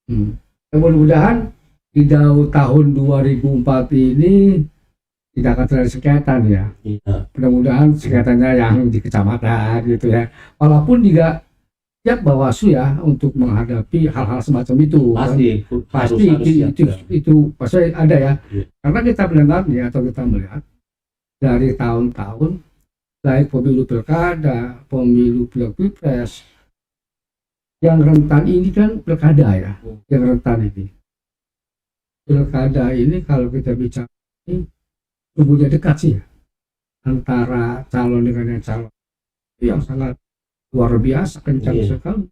Mudah-mudahan di tahun 2004 ini tidak akan terjadi sengketa ya. Mudah-mudahan sengketanya yang di kecamatan gitu ya. Walaupun juga siap Bawaslu ya untuk menghadapi hal-hal semacam itu. Pasti itu pasti ada ya. Karena kita mendengar ya, atau kita melihat dari tahun-tahun baik pemilu pilkada, pemilu pilpres, yang rentan ini kan pilkada ya, yang rentan ini. Pilkada ini kalau kita bicara ini sumbernya dekat sih ya, antara calon dengan yang calon yang sangat luar biasa kencang sekali,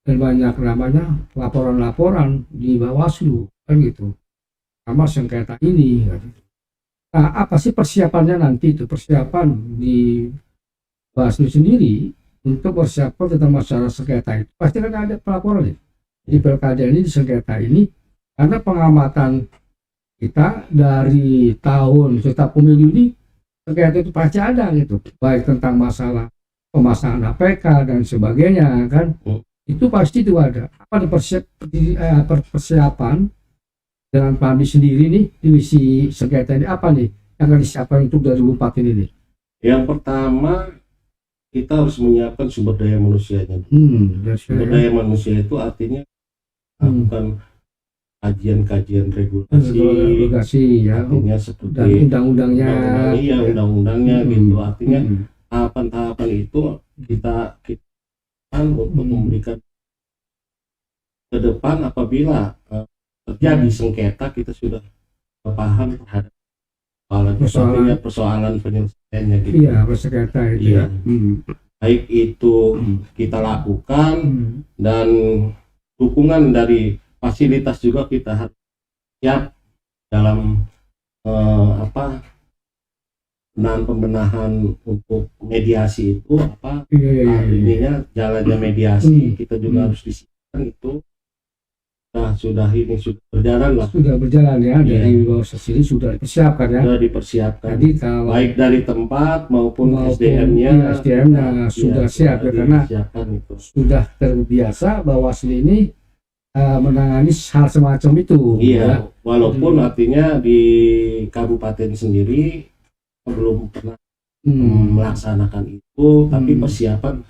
dan banyak namanya laporan-laporan di Bawaslu kan gitu, sama sengketa ini kan. Nah, apa sih persiapannya nanti itu, persiapan di Bawaslu sendiri untuk persiapan tentang masalah sengketa itu? Pasti kan ada pelaporan ya di pilkada ini, di sengketa ini, karena pengamatan kita dari tahun setiap pemilu ini sengketa itu pasti ada gitu, baik tentang masalah pemasangan APK dan sebagainya kan, itu pasti itu ada. Apa persiapan dengan Pak Andi sendiri nih, divisi sengketa ini apa nih yang akan disiapkan untuk 2004 ini nih? Yang pertama, kita harus menyiapkan sumber daya manusianya. Sumber daya manusia itu artinya bukan kajian-kajian regulasi ya, artinya seperti undang-undangnya gitu. Artinya tahapan-tahapan itu kita untuk memberikan ke depan apabila terjadi sengketa, kita sudah paham terhadap persoalan penyelesaiannya gitu. Iya, sengketa itu ya. Baik itu kita lakukan, dan dukungan dari fasilitas juga kita harus siap dalam pembenahan untuk mediasi itu ininya jalannya mediasi kita juga harus disiapkan itu. Sudah berjalan lah. Sudah berjalan ya, dari Bawaslu sini sudah dipersiapkan ya. Sudah dipersiapkan. Jadi kalau baik dari tempat maupun SDM-nya sudah siap ya, karena itu sudah terbiasa Bawaslu ini menangani hal semacam itu. Iya, walaupun artinya di kabupaten sendiri belum pernah melaksanakan itu, tapi persiapan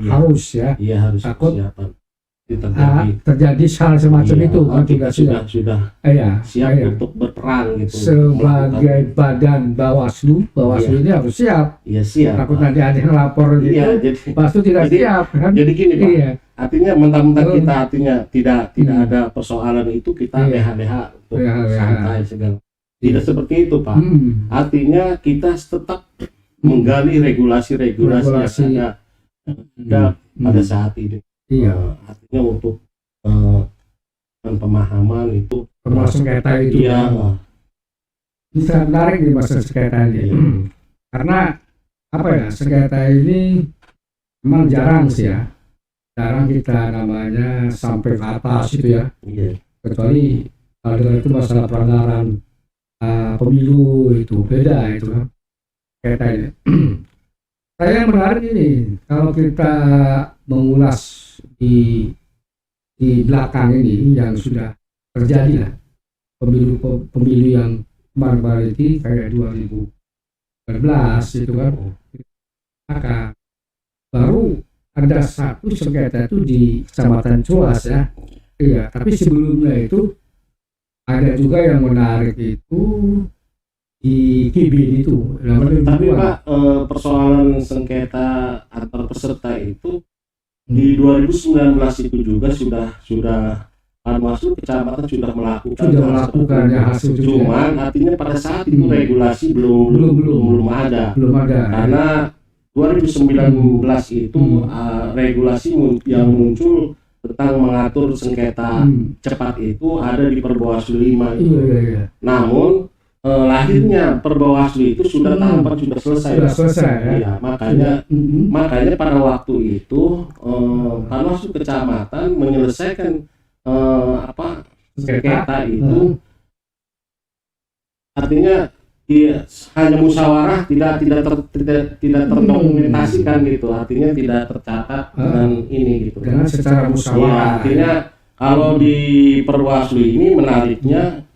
harus ya. Iya, harus persiapan. Terjadi hal semacam itu kan, sudah siap untuk berperan gitu. Sebagai badan Bawaslu ini harus siap. Iya, siap. Takut nanti ada yang lapor gitu, Bawaslu tidak siap kan. Jadi gini Pak, artinya mentang-mentang kita artinya tidak ada persoalan itu, kita leha-leha untuk santai segala. Tidak seperti itu Pak. Artinya kita tetap menggali regulasi yang ada pada saat ini. Artinya untuk pemahaman itu termasuk sengketa itu. Bisa menarik di masa sengketa ini. Karena sengketa ini memang jarang sih ya. Jarang kita namanya sampai ke atas itu ya. Kecuali kalau itu masalah pelanggaran pemilu, itu beda itu kan. Sengketa ini. Saya menarik ini kalau kita mengulas di belakang ini yang sudah terjadi lah, pemilu yang kemarin itu kayak 2019 itu kan, maka baru ada satu sengketa itu di Kecamatan Cuas ya. Iya, tapi sebelumnya itu ada juga yang menarik itu di Kibin itu. Tapi Pak, persoalan sengketa antar peserta itu di 2019 itu juga sudah Bawaslu kecamatan sudah melakukan ya, hasil cuman artinya pada saat itu regulasi belum ada. Karena 2019 itu regulasi yang muncul tentang mengatur sengketa cepat itu ada di Perbawaslu 5 itu. Namun lahirnya Perbawaslu itu sudah tahapan sudah selesai. Ya, makanya pada waktu itu Bawaslu kecamatan menyelesaikan sengketa itu, artinya hanya musyawarah, tidak terdokumentasikan gitu, artinya tidak tercatat dengan ini gitu. Dengan secara musyawarah. Artinya Kalau di Perwaslu ini menariknya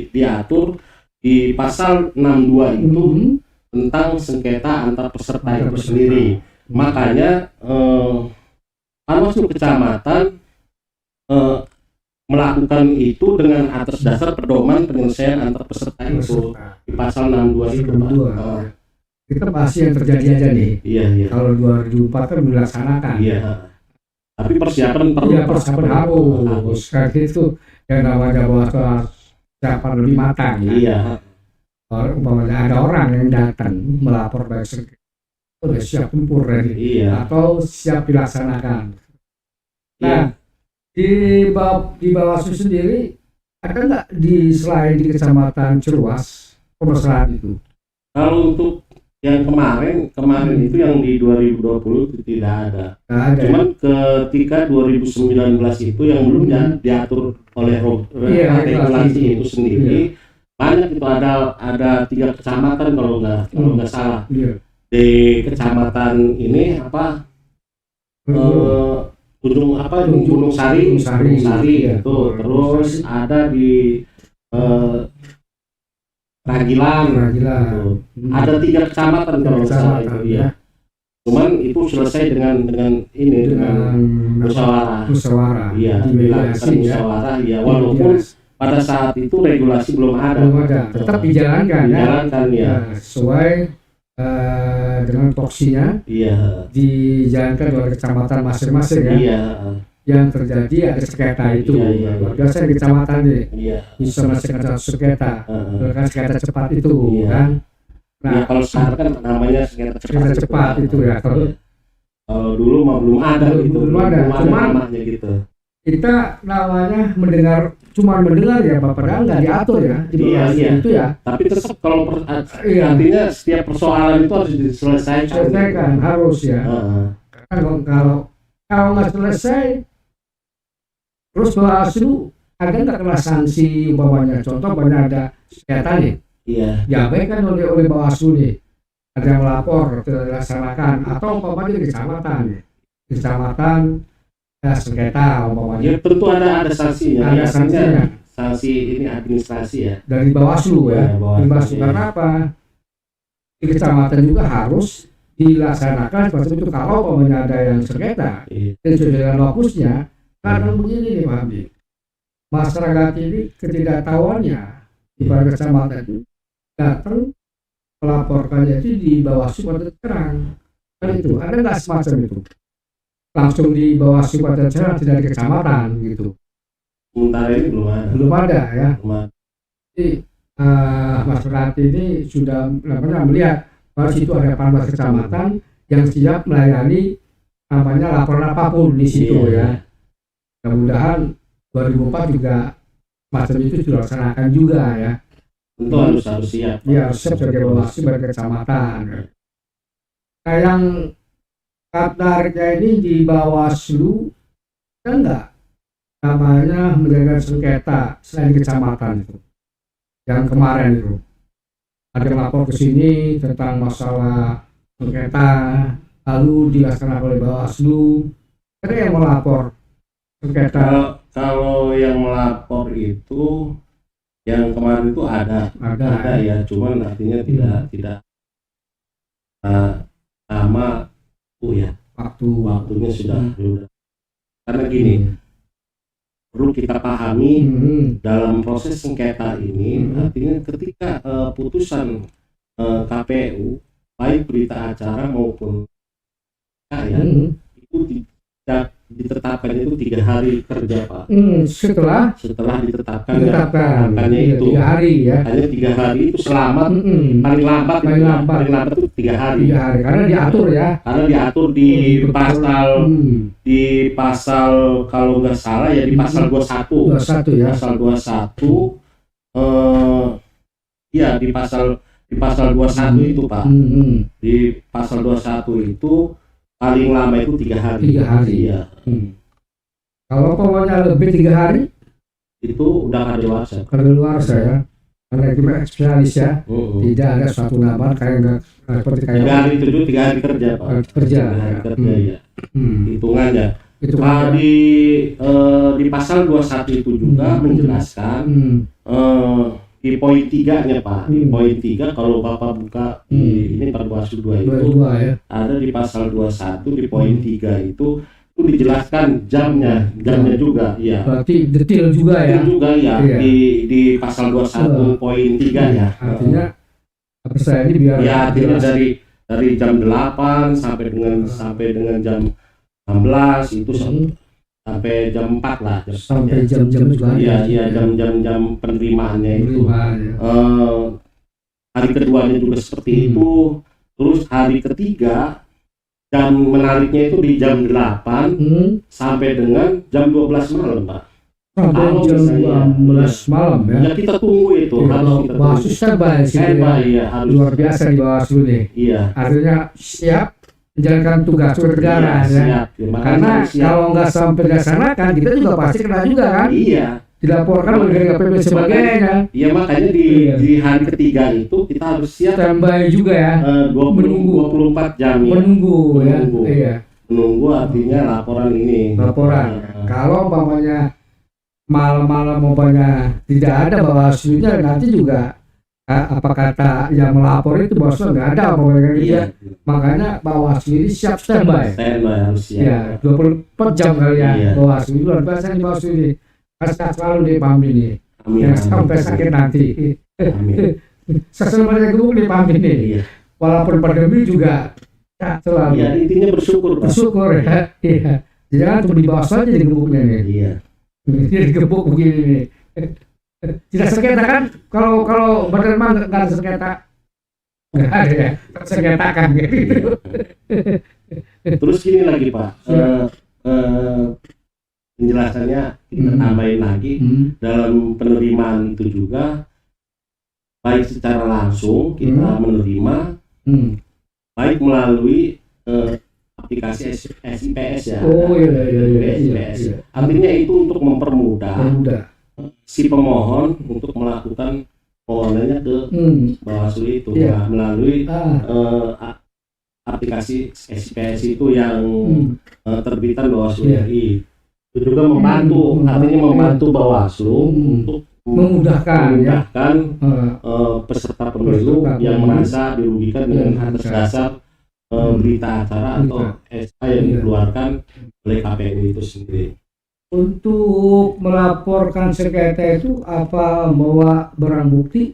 diatur di pasal 62 itu tentang sengketa antar peserta itu sendiri. Makanya Panwaslu Kecamatan melakukan itu dengan atas dasar pedoman penyelesaian antar peserta itu di pasal 62 itu. Kita bahas yang terjadi aja nih. Iya. Kalau 2004 kan dilaksanakan. Iya. Tapi persiapan perlu. Iya, persiapan harus. Karena itu yang namanya bahwa persiapan lebih matang. Iya. Umpamanya ada orang yang datang melapor baik sudah siap tempur Iya. atau siap dilaksanakan. Nah, di Bawaslu sendiri ada nggak selain di Kecamatan Ciluas permasalahan itu? Kalau untuk yang kemarin itu yang di 2020 itu tidak ada. Cuman ketika 2019 itu yang belum diatur oleh regulasi itu sendiri, banyak itu ada 3 kecamatan kalau nggak salah. Di kecamatan ini apa? Gunung Sari itu, terus ada di Ragilan. Ada 3 kecamatan kalau salah itu ya. Cuman itu selesai dengan musyawarah. Iya, dilakukan musyawarah ya. Walaupun pada saat itu regulasi belum ada. Tetap dijalankan ya. Sesuai dengan toksinya. Iya. Dijalankan oleh kecamatan masing-masing ya. Iya. Yang terjadi ada sengketa itu. Biasanya di kecamatan nih. Iya. Bisa melaksanakan sengketa. Kan sengketa cepat itu kan. Nah, kalau sekarang kan namanya sengketa cepat itu ya. Kalau dulu mah belum ada gitu. Belum ada namanya gitu. Kita namanya cuma mendengar ya, padahal nggak diatur ya di itu ya. Tapi tetap kalau artinya setiap persoalan itu harus diselesaikan. Harus ya. Kalau nggak selesai, terus Bawaslu ada nggak kena sanksi umpamanya? Contoh banyak ada sengketa nih. Iya. Diabaikan oleh Bawaslu nih. Ada yang melapor tidak dilaksanakan atau umpamanya di kecamatan sengketa umpamanya. Ya tentu ada sanksinya. Ada sanksinya. Sanksi ini administrasi ya. Dari Bawaslu ya. Bawaslu karena apa? Di kecamatan juga harus dilaksanakan seperti itu. Kalau umpamanya ada yang sengketa, sesuai dengan lokusnya, karena begini nih Pak Habib. Masyarakat ini ketidaktahuannya di pada kecamatan itu datang melaporkannya itu di Bawaslu pada terang. Kan itu ada nggak semacam itu? Langsung di Bawaslu pada terang, tidak di kecamatan gitu. Sementara ini belum ada ya. Jadi masyarakat ini sudah melihat bahwa situ ada 14 kecamatan yang siap melayani namanya laporan apapun di situ ya. Mudah-mudahan 2004 juga macam itu dilaksanakan juga ya. Tentu harus siap. Ya, harus siap sebagai Bawaslu sebagai kecamatan. Nah, yang tariknya ini di Bawaslu kan enggak namanya menjaga sengketa selain kecamatan itu. Yang kemarin itu ada yang lapor ke sini tentang masalah sengketa, lalu dilaksanakan oleh Bawaslu. Ada yang melapor sengketa. Kalau yang melapor itu yang kemarin itu ada ya, cuman artinya tidak lama ya. Waktunya sudah. Karena gini, perlu kita pahami dalam proses sengketa ini, artinya ketika putusan KPU baik berita acara maupun itu tidak ditetapkan itu 3 hari kerja Pak. Setelah ditetapkan itu 3 hari ya. Hanya 3 hari itu selamat paling lambat itu 3 hari. Karena diatur ya. Karena diatur di pasal kalau nggak salah ya di pasal 21 ya. Pasal 21 ya di pasal 21 itu Pak. Di pasal 21 itu paling lama itu 3 hari. 3 hari ya. Kalau pokoknya lebih 3 hari itu udah kadaluarsa. Kadaluarsa ya. Karena itu spesialis ya. Tidak ada suatu nama seperti 3 hari itu 3 hari kerja Pak. 3 hari kerja ya. Hitungannya. Itu Nah, di pasal 21 itu juga menjelaskan di poin 3-nya Pak. Di poin 3 kalau Bapak buka di ini Perbawaslu 2 itu ya. ada di pasal 21 di poin 3 itu dijelaskan jamnya juga ya. Berarti detail juga ya. Detail juga ya. Iya. Di pasal 21 poin 3 ya. Artinya apa saya ini biar ya artinya dari jam 8 sampai dengan jam 16 itu sampai jam 4 lah. Sampai jam-jam juga. Iya, jam penerimaannya itu. Hari keduanya juga seperti itu. Terus hari ketiga jam menariknya itu di jam 8 sampai dengan jam 12 malam, Pak. Sampai jam 12 malam ya. Ya kita tunggu itu. Harus kita Bawaslu standby ya, harus luar biasa di Bawaslu nih. Iya. Artinya siap menjalankan tugas negara ya. Karena kalau nggak sampai dilaksanakan kita juga pasti kena juga kan. Iya. Dilaporkan oleh KPP sebagainya. Iya, makanya di hari ketiga itu kita harus siap standby juga ya. 24 jam ya. Menunggu ya. Iya. Menunggu artinya laporan ini. Laporan. Kalau umpamanya malam-malam umpamanya tidak ada Bawaslu-nya, nanti juga apa kata yang melapor itu Bawaslu nggak ada umpamanya gitu ya. Makanya Bawaslu ini siap standby. Standby harus siap. Ya, 24 jam kali ya. Bawaslu luar biasa di Bawaslu ini. Sehat selalu di Pam ini. Yang sampai sakit nanti. Amin. Sesuai gemuk di Pam ini. Iya. Walaupun pandemi juga selalu. Ya, intinya bersyukur, Pak. Bersyukur ya. Iya. Jangan cuma di bawah saja di gemuknya nih. Iya. Jadi gebuk begini nih. Tidak sengketa kan? Kalau Badan Mah nggak ada sengketa. Nggak ada ya. Tersengketakan gitu. Terus gini lagi Pak. Penjelasannya kita tambahin lagi dalam penerimaan itu juga baik secara langsung kita menerima baik melalui aplikasi SIPS ya. Oh iya. SIPS. Artinya itu untuk mempermudah si pemohon untuk melakukan permohonannya ke Bawaslu itu melalui aplikasi SIPS itu yang terbitan Bawaslu RI. Itu juga membantu, artinya membantu Bawaslu untuk memudahkan peserta pemilu yang merasa dirugikan dengan atas dasar berita acara atau SK yang dikeluarkan oleh KPU itu sendiri. Untuk melaporkan sengketa itu apa bawa barang bukti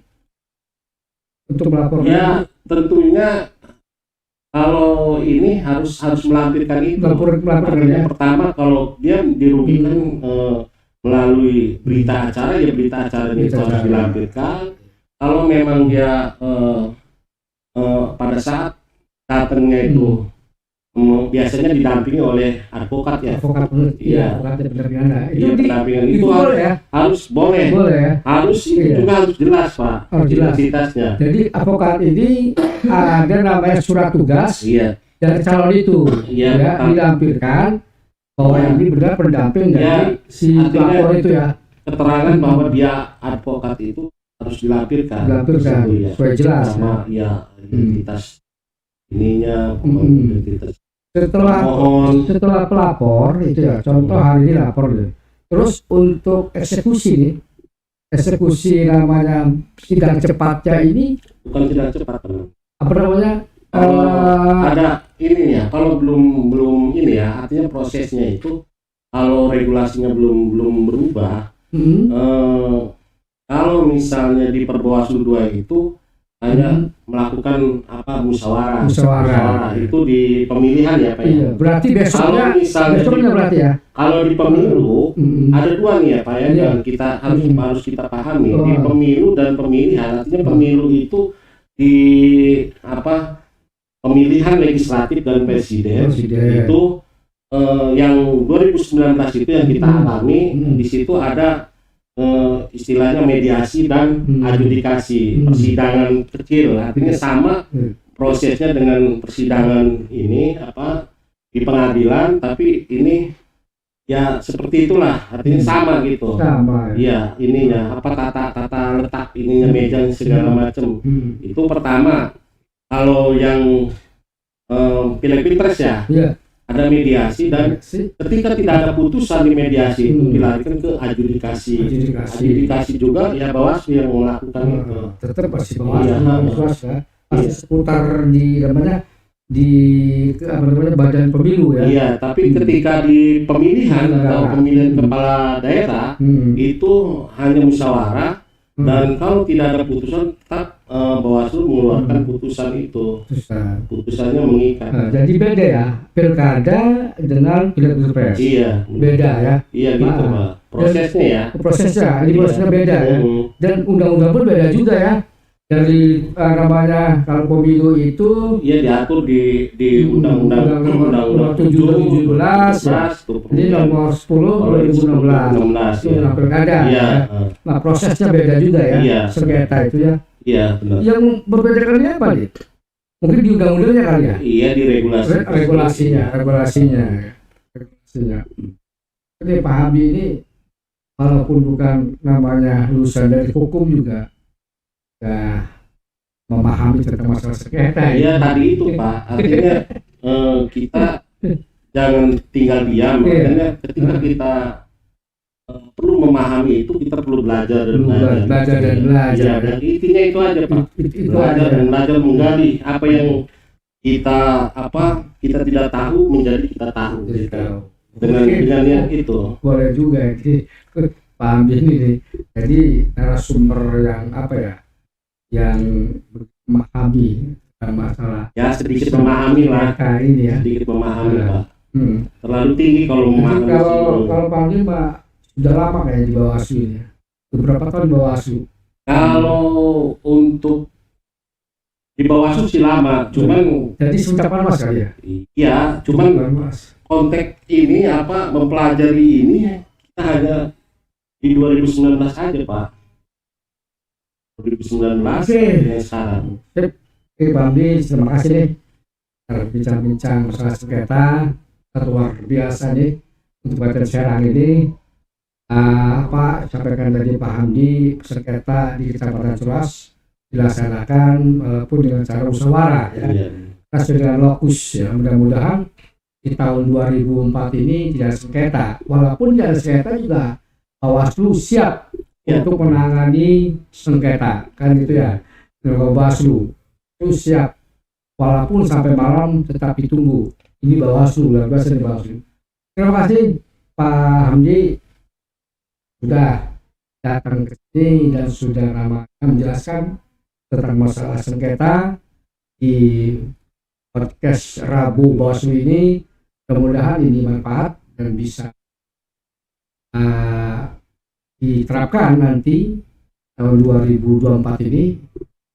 untuk melaporkan? Ya tentunya kalau ini harus melampirkan itu. Yang pertama kalau dia dirugikan melalui berita acara, ya berita acaranya itu harus dilampirkan. Kalau memang dia pada saat datangnya itu biasanya didampingi oleh advokat ya. Advokat pendampingan. Itu pendampingan itu harus boleh. Harus itu juga harus jelas Pak. Identitasnya. Jadi advokat ini ada namanya surat tugas dari calon itu dilampirkan bahwa ini benar pendamping dari si pelapor itu ya. Keterangan bahwa dia advokat itu harus dilampirkan. Supaya jelas. Sama identitas ininya, identitas. Setelah pelapor itu ya, contoh hari ini lapor gitu. Terus untuk eksekusi namanya sidang cepatnya ini bukan sidang cepat apa namanya ada ininya kalau belum ini ya, artinya prosesnya itu kalau regulasinya belum berubah. Kalau misalnya di Perbawaslu 2 itu hanya melakukan musyawarah itu di pemilihan ya Pak ya. Berarti besoknya berarti ya. Kalau di pemilu ada dua nih ya Pak ya, yang kita harus kita pahami di pemilu dan pemilihan. Artinya pemilu itu di pemilihan legislatif dan presiden. Itu yang 2019 itu yang kita alami di situ ada istilahnya mediasi dan adjudikasi, persidangan kecil, artinya sama prosesnya dengan persidangan ini di pengadilan, tapi ini ya seperti itulah, artinya sama gitu. Iya, ininya tata letak ininya meja segala macam. Itu pertama. Kalau yang Pileg Pilpres ya, ada mediasi, dan ketika tidak ada putusan di mediasi itu dilarikan ke adjudikasi. Adjudikasi juga ya Bawaslu yang melakukan itu. Tetap pasti Bawaslu ya. Pasti seputar di namanya badan pemilu ya. Iya, tapi ketika di pemilihan atau pemilihan kepala daerah itu hanya musyawarah, dan kalau tidak ada putusan tetap Bawaslu mengeluarkan putusan itu. Putusannya mengikat. Jadi beda ya pilkada dengan pilpres. Iya. Beda ya. Iya gitu Pak. Prosesnya ya. Ini prosesnya beda ya. Dan undang-undang pun beda juga ya. Dari namanya kalau pemilu itu diatur di undang-undang 7/17 ya. Ini nomor 10/2016 itu undang pilkada ya. Nah prosesnya beda juga ya. Sengketa itu ya. Iya benar. Yang membedakannya apa nih? Mungkin di undang-undangnya kali ya. Iya di regulasinya. Jadi Pak Habib ini walaupun bukan namanya lulusan dari hukum juga ya memahami tentang masalah sengketa. Iya tadi itu Pak, artinya kita jangan tinggal diam. Artinya ketika kita perlu memahami itu, kita perlu belajar dan belajar. Ya, dan intinya itu aja Pak, belajar dan belajar menggali apa yang kita tidak tahu menjadi kita tahu. Dengan yang itu boleh juga jadi paham ini. Jadi narasumber yang memahami masalah ya sedikit memahami lah ini ya. Sedikit memahami Pak. Terlalu tinggi kalau memahami. Kalau Pak Habib sudah lama kayak di Bawaslu ini. Beberapa tahun di Bawaslu. Kalau untuk di Bawaslu sih lama, cuman jadi semenjak Mas kali ya. Iya, cuman konteks ini mempelajari ini kita hanya di 2019 aja Pak. 2019 sekarang. Oke Pak Habib, terima kasih nih berbincang-bincang masalah sengketa luar biasa nih untuk bagian Serang ini. Sampaikan tadi Pak Hamdi, sengketa di Kecamatan Culas dilaksanakan pun dengan cara musyawarah ya. Kita dengan lokus ya. Mudah-mudahan di tahun 2004 ini tidak sengketa. Walaupun tidak sengketa juga Bawaslu siap untuk menangani sengketa kan gitu ya. Bawaslu itu siap walaupun sampai malam tetap ditunggu. Ini Bawaslu, luar biasa di Bawaslu. Terima kasih Pak Hamdi sudah datang ke sini dan sudah ramai menjelaskan tentang masalah sengketa di podcast Rabu Bawaslu ini. Mudah-mudahan ini manfaat dan bisa diterapkan nanti tahun 2024 ini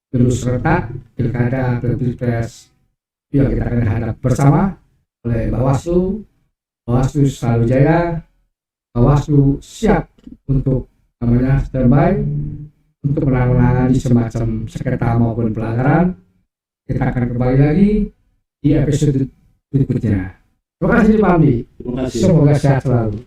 pemilu serentak, pilkada, pilpres yang kita akan hadap bersama oleh Bawaslu selalu jaya. Bawaslu siap untuk standby untuk menangani semacam sengketa maupun pelanggaran. Kita akan kembali lagi di episode berikutnya. Terima kasih Pak Hamdi. Terima kasih. Semoga sehat selalu.